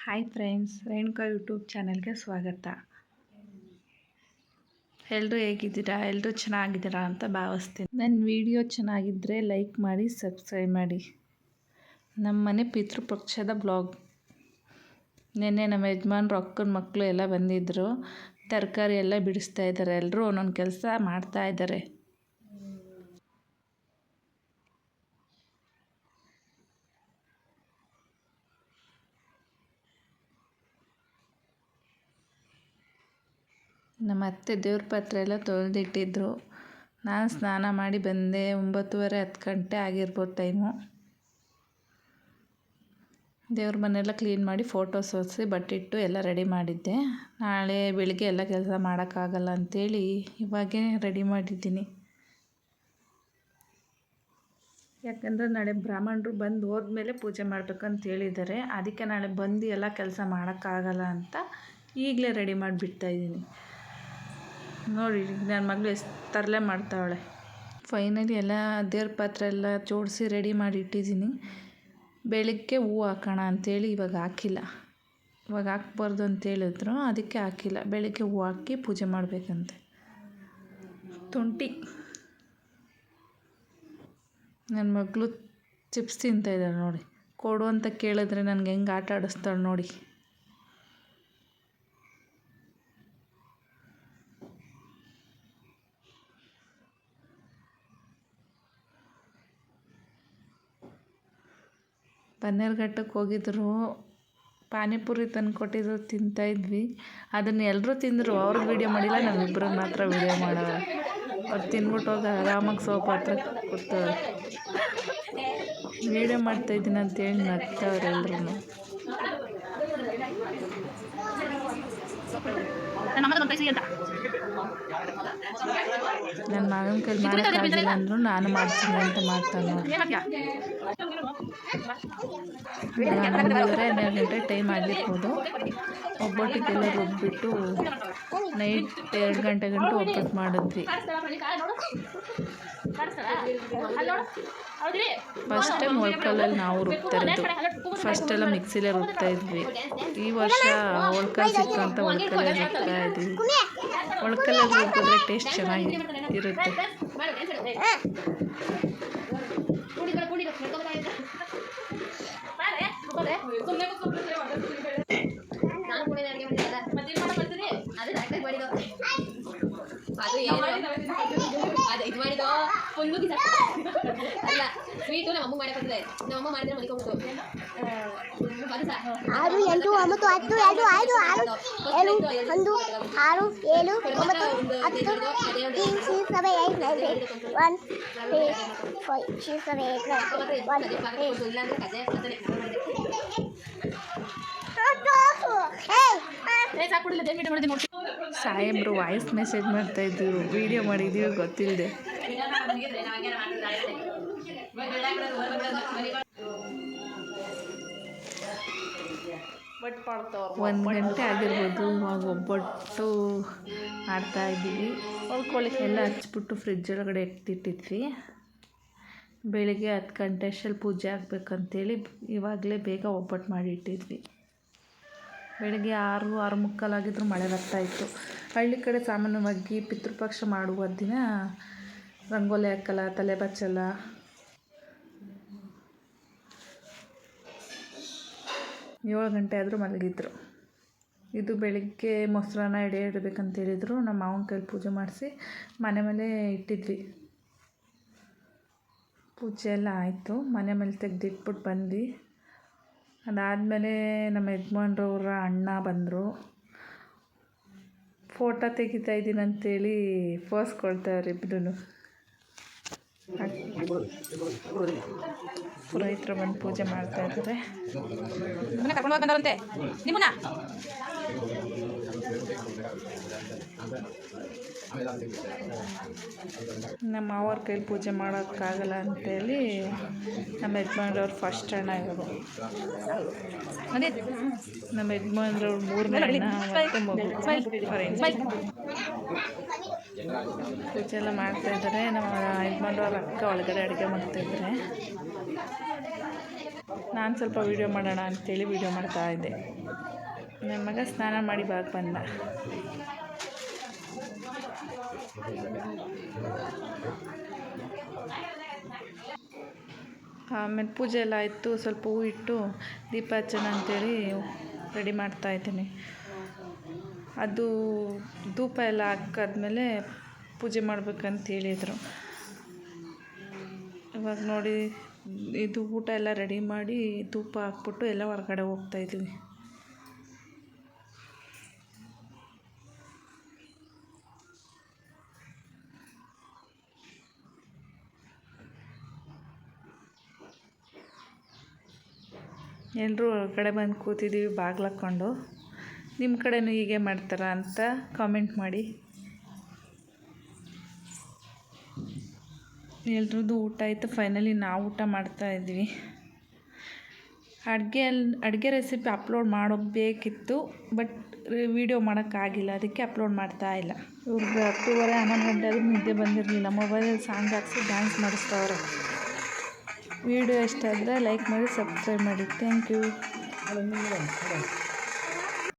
Hi friends, Renuka YouTube ಚಾನಲ್ಗೆ ಸ್ವಾಗತ. ಎಲ್ಲರೂ ಹೇಗಿದ್ದೀರಾ? ಎಲ್ಲರೂ ಚೆನ್ನಾಗಿದ್ದೀರಾ ಅಂತ ಭಾವಿಸ್ತೀನಿ. ನನ್ನ ವಿಡಿಯೋ ಚೆನ್ನಾಗಿದ್ದರೆ ಲೈಕ್ ಮಾಡಿ, ಸಬ್ಸ್ಕ್ರೈಬ್ ಮಾಡಿ. ನಮ್ಮ ಮನೆ ಪಿತೃಪಕ್ಷದ ಬ್ಲಾಗ್. ನಿನ್ನೆ ನಮ್ಮ ಯಜಮಾನ್ರು ಅಕ್ಕನ ಮಕ್ಕಳು ಎಲ್ಲ ಬಂದಿದ್ದರು. ತರಕಾರಿ ಎಲ್ಲ ಬಿಡಿಸ್ತಾ ಇದ್ದಾರೆ. ಎಲ್ಲರೂ ಒಂದೊಂದು ಕೆಲಸ ಮಾಡ್ತಾ ಇದ್ದಾರೆ. ನಮ್ಮ ಅತ್ತೆ ದೇವ್ರ ಪಾತ್ರೆ ಎಲ್ಲ ತೊಳೆದಿಟ್ಟಿದ್ರು. ನಾನು ಸ್ನಾನ ಮಾಡಿ ಬಂದೆ. 9:30 10 ಗಂಟೆ ಆಗಿರ್ಬೋದು ಟೈಮು. ದೇವ್ರ ಮನೆಯೆಲ್ಲ ಕ್ಲೀನ್ ಮಾಡಿ ಫೋಟೋಸ್ ಒರೆಸಿ ಬಟ್ಟೆ ಇಟ್ಟು ಎಲ್ಲ ರೆಡಿ ಮಾಡಿದ್ದೆ. ನಾಳೆ ಬೆಳಿಗ್ಗೆ ಎಲ್ಲ ಕೆಲಸ ಮಾಡೋಕ್ಕಾಗಲ್ಲ ಅಂಥೇಳಿ ಇವಾಗೇ ರೆಡಿ ಮಾಡಿದ್ದೀನಿ. ಯಾಕಂದರೆ ನಾಳೆ ಬ್ರಾಹ್ಮಣರು ಬಂದು ಹೋದ್ಮೇಲೆ ಪೂಜೆ ಮಾಡಬೇಕಂತ ಹೇಳಿದ್ದಾರೆ. ಅದಕ್ಕೆ ನಾಳೆ ಬಂದು ಎಲ್ಲ ಕೆಲಸ ಮಾಡೋಕ್ಕಾಗಲ್ಲ ಅಂತ ಈಗಲೇ ರೆಡಿ ಮಾಡಿಬಿಡ್ತಾಯಿದ್ದೀನಿ. ನೋಡಿ ನನ್ನ ಮಗಳು ಎಷ್ಟು ತರಲೆ ಮಾಡ್ತಾವಳೆ. ಫೈನಲಿ ಎಲ್ಲ ದೇವ್ರ ಪಾತ್ರೆ ಎಲ್ಲ ಜೋಡಿಸಿ ರೆಡಿ ಮಾಡಿ ಇಟ್ಟಿದ್ದೀನಿ. ಬೆಳಗ್ಗೆ ಹೂವು ಹಾಕೋಣ ಅಂಥೇಳಿ ಇವಾಗ ಹಾಕಿಲ್ಲ. ಇವಾಗ ಹಾಕ್ಬಾರ್ದು ಅಂತ ಹೇಳಿದ್ರು, ಅದಕ್ಕೆ ಹಾಕಿಲ್ಲ. ಬೆಳಗ್ಗೆ ಹೂವು ಹಾಕಿ ಪೂಜೆ ಮಾಡಬೇಕಂತೆ. ತುಂಟಿ ನನ್ನ ಮಗಳು ಚಿಪ್ಸ್ ತಿಂತಾಯಿದ್ದಾಳೆ ನೋಡಿ. ಕೊಡು ಅಂತ ಕೇಳಿದ್ರೆ ನನಗೆ ಹೆಂಗೆ ಆಟ ಆಡಿಸ್ತಾಳೆ ನೋಡಿ. ಬನ್ನೇರುಘಟ್ಟಕ್ಕೆ ಹೋಗಿದ್ರು. ಪಾನಿಪುರಿ ತಂದು ಕೊಟ್ಟಿದ್ರು, ತಿಂತಾಯಿದ್ವಿ. ಅದನ್ನು ಎಲ್ಲರೂ ತಿಂದರು. ಅವ್ರಿಗೆ ವೀಡಿಯೋ ಮಾಡಿಲ್ಲ, ನಮ್ಮಿಬ್ಬರಿಗೆ ಮಾತ್ರ ವೀಡಿಯೋ ಮಾಡೋರು. ಅವ್ರು ತಿಂದ್ಬಿಟ್ಟು ಹೋಗಿ ಆರಾಮಾಗಿ ಸೋಫಾ ಹತ್ರ ಕೂತವ್ರೆ. ವೀಡಿಯೋ ಮಾಡ್ತಾಯಿದ್ದೀನಿ ಅಂತೇಳಿ ನಗ್ತವ್ರೆ ಎಲ್ರೂ. ನನ್ನ ಮಗನ ಕೈಲಿ ಮಾಡೋಕ್ಕಾಗಿಲ್ಲ ಅಂದರು ನಾನು ಮಾಡ್ತೀನಿ ಅಂತ ಮಾಡ್ತಾನೆ. 11:30 ಗಂಟೆ ಟೈಮ್ ಆಗಿರ್ಬೋದು. ಒಬ್ಬಟ್ಟಿಗೆಲ್ಲ ರುಬ್ಬಿಟ್ಟು ನೈಟ್ 2 ಗಂಟೆ ಗಂಟು ಒಬ್ಬಟ್ಟು ಮಾಡಿದ್ವಿ. ಫಸ್ಟ್ ಟೈಮ್ ಒಳ್ಕಲ್ಲಲ್ಲಿ ನಾವು ರುಬ್ತಾ ಇರೋದು. ಫಸ್ಟೆಲ್ಲ ಮಿಕ್ಸಿಲೇ ರುಬ್ತಾ ಇದ್ವಿ. ಈ ವರ್ಷ ಒಳ್ಕಲ್ ಸಿಕ್ತು ಅಂತ ಒಳ್ಕಲ್ಲೇ ರುಬ್ತಾ ಇದ್ವಿ. ಒಳ್ಕಲ್ಲಲ್ಲಿ ರುಬ್ಬಿದ್ರೆ ಟೇಸ್ಟ್ ಚೆನ್ನಾಗಿರುತ್ತೆ. ಅದು ಇದು ಮಾಡಿದೋ ಫುಲ್ಲು ಅಲ್ಲ ಸ್ವೀಟು ನಮ್ಮಮ್ಮ ಮಾಡೇ ಬರ್ತದೆ. ನಮ್ಮಮ್ಮ ಮಾಡಿದ್ರೆ ಮಲಿಕೊಂಬಿಟ್ಟು 6 8 9 10 2 5 6 7 1 6 7 9 10 9 7 8 9 1 3 4 6 7 8 1 ಸಾಹೇಬ್ರು ವಾಯ್ಸ್ ಮೆಸೇಜ್ ಮಾಡ್ತಾಯಿದ್ರು. ವೀಡಿಯೋ ಮಾಡಿದ್ದೀವಿ ಗೊತ್ತಿಲ್ಲದೆ. 1 ಗಂಟೆ ಆಗಿರ್ಬೋದು. ಇವಾಗ ಒಬ್ಬಟ್ಟು ಮಾಡ್ತಾಯಿದ್ದೀವಿ. ಎಲ್ಲ ಹಚ್ಬಿಟ್ಟು ಫ್ರಿಜ್ ಒಳಗಡೆ ಎತ್ತಿಟ್ಟಿದ್ವಿ. ಬೆಳಿಗ್ಗೆ 10 ಗಂಟೆ ಅಷ್ಟರಲ್ಲಿ ಪೂಜೆ ಆಗಬೇಕಂತೇಳಿ ಇವಾಗಲೇ ಬೇಗ ಒಬ್ಬಟ್ಟು ಮಾಡಿ ಇಟ್ಟಿದ್ವಿ. ಬೆಳಗ್ಗೆ 6 6:45 ಆಗಿದ್ರು ಮಳೆ ಬರ್ತಾಯಿತ್ತು. ಹಳ್ಳಿ ಕಡೆ ಸಾಮಾನ್ಯವಾಗಿ ಪಿತೃಪಕ್ಷ ಮಾಡುವ ದಿನ ರಂಗೋಲಿ ಹಾಕಲ್ಲ, ತಲೆ ಬಚ್ಚಲ್ಲ. ಏಳು ಗಂಟೆ ಆದರೂ ಮಲಗಿದ್ರು. ಇದು ಬೆಳಿಗ್ಗೆ ಮೊಸರನ್ನ ಎಡೆ ಇಡಬೇಕಂತೇಳಿದ್ರು. ನಮ್ಮ ಮಾವನ ಕೈಲಿ ಪೂಜೆ ಮಾಡಿಸಿ ಮನೆ ಮೇಲೆ ಇಟ್ಟಿದ್ವಿ. ಪೂಜೆ ಎಲ್ಲ ಆಯಿತು. ಮನೆ ಮೇಲೆ ತೆಗೆದಿಟ್ಬಿಟ್ಟು ಬಂದ್ವಿ. ಅದಾದಮೇಲೆ ನಮ್ಮ ಯಜಮಾನ್ರವ್ರ ಅಣ್ಣ ಬಂದರು. ಫೋಟೋ ತೆಗಿತಾಯಿದ್ದೀನಿ ಅಂತೇಳಿ ಪೋಸ್ ಕೊಡ್ತಾವ್ರೆ ಇಬ್ಬರೂ. ಪುರೋಹಿತರು ಬಂದು ಪೂಜೆ ಮಾಡ್ತಾಯಿದ್ದಾರೆ. ಕರ್ಕೊಂಡು ಬಂದವಂತೆ ನಿಮ್ಮನ್ನ ನಮ್ಮ ಮಾವರ ಕೈಲಿ ಪೂಜೆ ಮಾಡೋಕ್ಕಾಗಲ್ಲ ಅಂತೇಳಿ ನಮ್ಮ ಯಜಮಾನ್ರವ್ರು ಫಸ್ಟ್ ಅಣ್ಣ ಇವರು. ನಮ್ಮ ಯಜಮಾನ್ರವ್ರು 3ನೇ ಅಣ್ಣ ಮತ್ತು ಮಗು. ಪೂಜೆ ಎಲ್ಲ ಮಾಡ್ತಾಯಿದ್ದಾರೆ. ನಮ್ಮ ಯಜಮಾನ್ರವ್ರ ಅಕ್ಕ ಒಳಗಡೆ ಅಡುಗೆ ಮಾಡ್ತಾಯಿದ್ದಾರೆ. ನಾನು ಸ್ವಲ್ಪ ವೀಡಿಯೋ ಮಾಡೋಣ ಅಂಥೇಳಿ ವೀಡಿಯೋ ಮಾಡ್ತಾಯಿದ್ದೆ. ನನ್ನ ಮಗ ಸ್ನಾನ ಮಾಡಿ ಬಾಗ ಬಂದ. ಆಮೇಲೆ ಪೂಜೆ ಎಲ್ಲ ಆಯಿತು. ಸ್ವಲ್ಪ ಹೂ ಇಟ್ಟು ದೀಪ ಹಚ್ಚೋಣ ಅಂಥೇಳಿ ರೆಡಿ ಮಾಡ್ತಾಯಿದ್ದೀನಿ. ಅದು ಧೂಪ ಎಲ್ಲ ಹಾಕಾದ್ಮೇಲೆ ಪೂಜೆ ಮಾಡ್ಬೇಕಂತ ಹೇಳಿದರು. ಇವಾಗ ನೋಡಿ ಇದು ಊಟ ಎಲ್ಲ ರೆಡಿ ಮಾಡಿ ಧೂಪ ಹಾಕ್ಬಿಟ್ಟು ಎಲ್ಲ ಹೊರಗಡೆ ಹೋಗ್ತಾಯಿದ್ವಿ. ಎಲ್ಲರೂ ಹೊರಗಡೆ ಬಂದು ಕೂತಿದ್ದೀವಿ ಬಾಗಿಲು ಹಾಕ್ಕೊಂಡು. ನಿಮ್ಮ ಕಡೆನೂ ಹೀಗೆ ಮಾಡ್ತಾರಾ ಅಂತ ಕಾಮೆಂಟ್ ಮಾಡಿ. ಎಲ್ರದ್ದು ಊಟ ಆಯಿತು. ಫೈನಲಿ ನಾವು ಊಟ ಮಾಡ್ತಾಯಿದ್ವಿ. ಅಡುಗೆ ರೆಸಿಪಿ ಅಪ್ಲೋಡ್ ಮಾಡಬೇಕಿತ್ತು, ಬಟ್ ವೀಡಿಯೋ ಮಾಡೋಕ್ಕಾಗಿಲ್ಲ, ಅದಕ್ಕೆ ಅಪ್ಲೋಡ್ ಮಾಡ್ತಾಯಿಲ್ಲ. ಇವ್ರಿಗೆ 10:30 11 ಗಂಟೆ ಆದರೂ ನಿದ್ದೆ ಬಂದಿರಲಿಲ್ಲ. ಮೊಬೈಲಲ್ಲಿ ಸಾಂಗ್ ಹಾಕ್ಸಿ ಡ್ಯಾನ್ಸ್ ಮಾಡಿಸ್ತವ್ರೆ. ವಿಡಿಯೋ ಇಷ್ಟ ಆದರೆ ಲೈಕ್ ಮಾಡಿ, ಸಬ್ಸ್ಕ್ರೈಬ್ ಮಾಡಿ. Thank you.